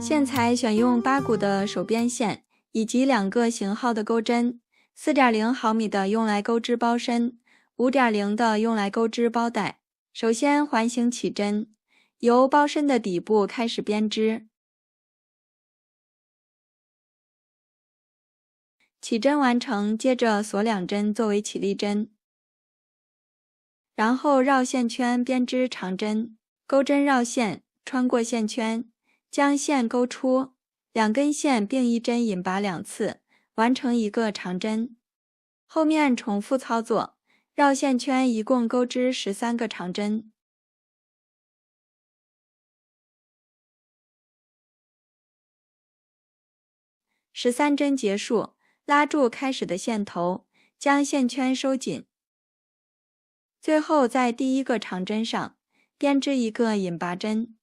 线材选用8股的手边线，以及2个型号的钩针，4.0毫米的用来钩织包身，5.0的用来钩织包带。首先环形起针，由包身的底部开始编织。起针完成，接着锁2针作为起立针，然后绕线圈编织长针，钩针绕线，穿过线圈，将线钩出，2根线并一针引拔2次，完成一个长针。后面重复操作，绕线圈一共钩织13个长针。13针结束，拉住开始的线头，将线圈收紧。最后在第1个长针上编织一个引拔针。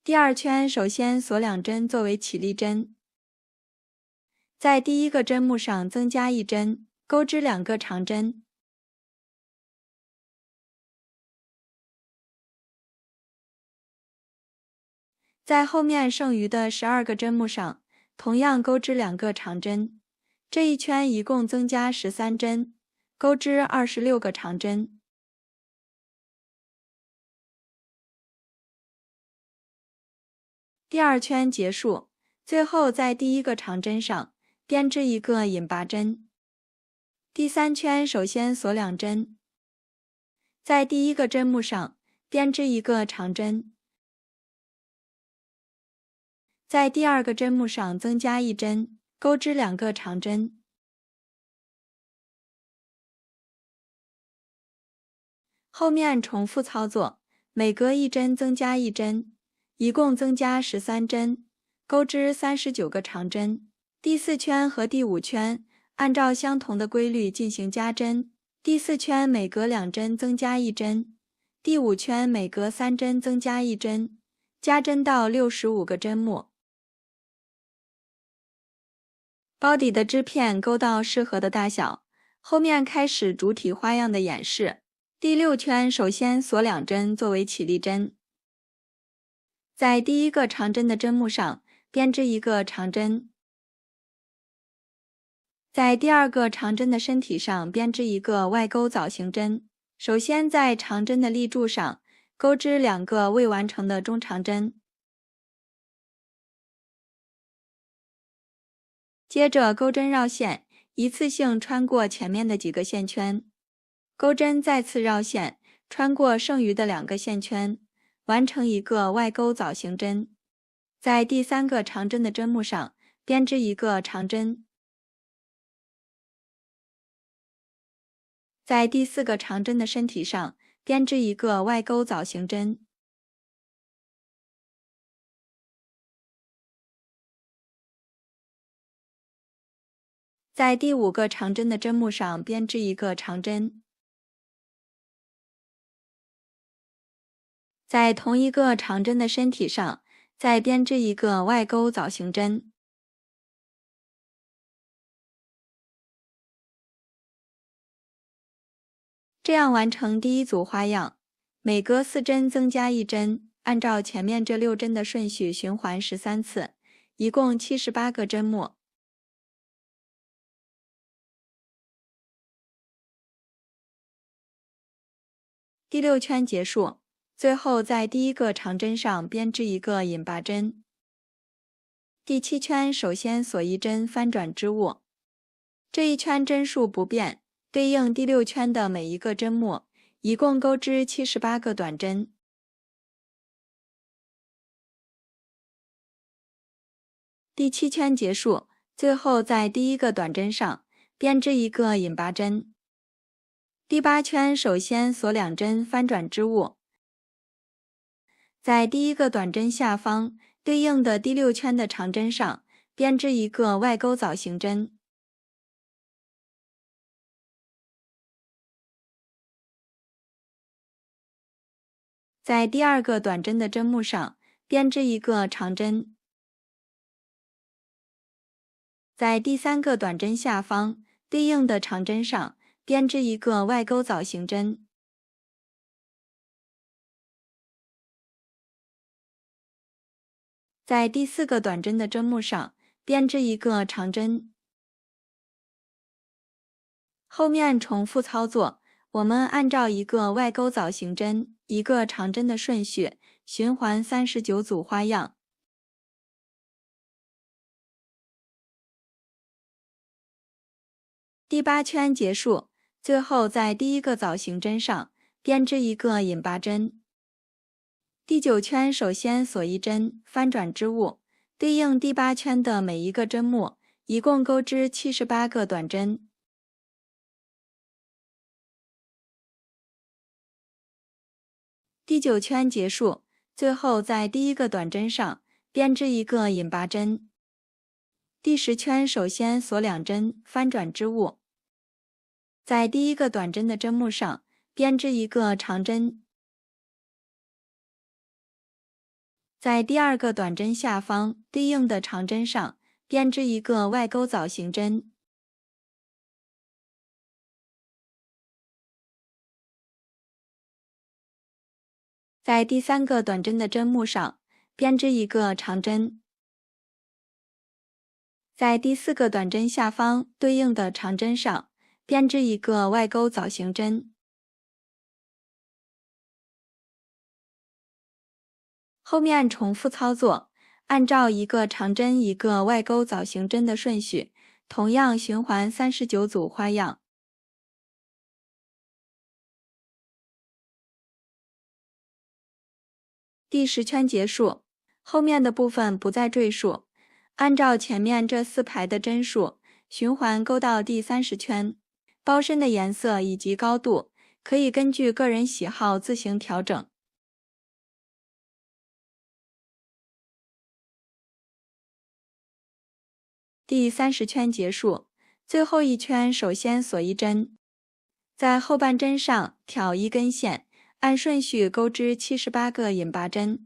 第2圈首先锁2针作为起立针，在第1个针目上增加1针，钩织2个长针。在后面剩余的12个针目上，同样钩织2个长针。这一圈一共增加13针，钩织26个长针。第2圈结束，最后在第1个长针上编织一个引拔针。第3圈首先锁2针，在第1个针目上编织一个长针，在第2个针目上增加1针，钩织2个长针。后面重复操作，每隔1针增加1针，一共增加13针，钩织39个长针。第4圈和第5圈按照相同的规律进行加针，第4圈每隔2针增加1针，第5圈每隔3针增加1针，加针到65个针目。包底的织片钩到适合的大小，后面开始主体花样的演示。第6圈首先锁2针作为起立针，在第1个长针的针目上编织一个长针，在第2个长针的身体上编织一个外钩藻形针。首先在长针的立柱上钩织2个未完成的中长针，接着钩针绕线，一次性穿过前面的几个线圈，钩针再次绕线，穿过剩余的2个线圈，完成一个外钩藻形针。在第3个长针的针目上编织一个长针，在第4个长针的身体上编织一个外钩藻形针。在第5个长针的针目上编织一个长针，在同一个长针的身体上再编织一个外钩藻形针。这样完成第1组花样，每隔4针增加1针，按照前面这6针的顺序循环13次，一共78个针目。第6圈结束，最后在第1个长针上编织一个引拔针。第7圈首先锁1针翻转织物，这一圈针数不变，对应第6圈的每一个针目，一共钩织78个短针。第7圈结束，最后在第1个短针上编织一个引拔针。第8圈首先锁2针翻转织物，在第1个短针下方对应的第6圈的长针上编织一个外钩藻形针。在第2个短针的针目上编织一个长针，在第3个短针下方对应的长针上编织一个外钩藻形针。在第4个短针的针目上编织一个长针。后面重复操作，我们按照一个外钩藻形针、一个长针的顺序，循环39组花样。第8圈结束，最后在第1个藻形针上编织一个引拔针。第9圈首先锁一针，翻转织物，对应第8圈的每一个针目，一共钩织78个短针。第9圈结束，最后在第1个短针上编织一个引拔针。第10圈首先锁2针，翻转织物，在第1个短针的针目上编织一个长针。在第2个短针下方对应的长针上编织一个外钩藻形针。在第3个短针的针目上编织一个长针。在第4个短针下方对应的长针上编织一个外钩藻形针。后面重复操作，按照一个长针一个外钩藻形针的顺序，同样循环39组花样。第10圈结束，后面的部分不再赘述，按照前面这4排的针数，循环钩到第30圈。包身的颜色以及高度，可以根据个人喜好自行调整。第30圈结束，最后一圈首先锁一针，在后半针上挑1根线，按顺序钩织78个引拔针。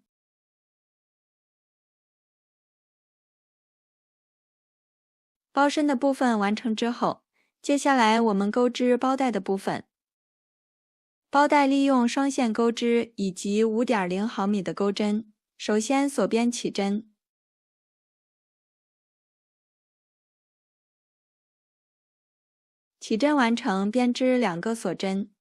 包身的部分完成之后，接下来我们钩织包带的部分。包带利用双线钩织以及5.0毫米的钩针，首先锁边起针。起针完成，编织2个锁针，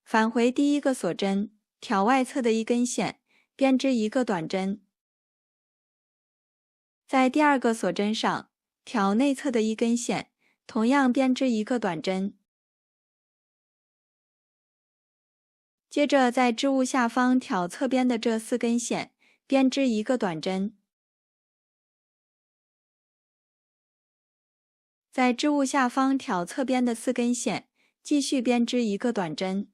返回第1个锁针，挑外侧的1根线，编织1个短针。在第2个锁针上挑内侧的1根线，同样编织1个短针。接着在织物下方挑侧边的这4根线，编织1个短针。在织物下方挑侧边的4根线，继续编织1个短针。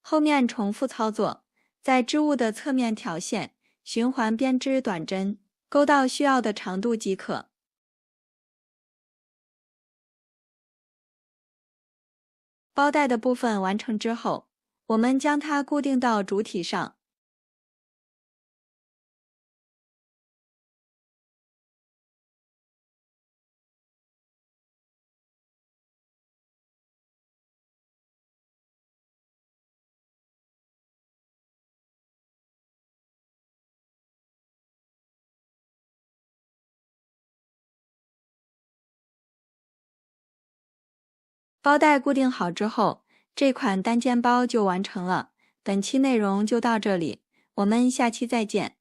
后面重复操作，在织物的侧面挑线，循环编织短针，钩到需要的长度即可。包带的部分完成之后，我们将它固定到主体上。包带固定好之后，这款单肩包就完成了。本期内容就到这里，我们下期再见。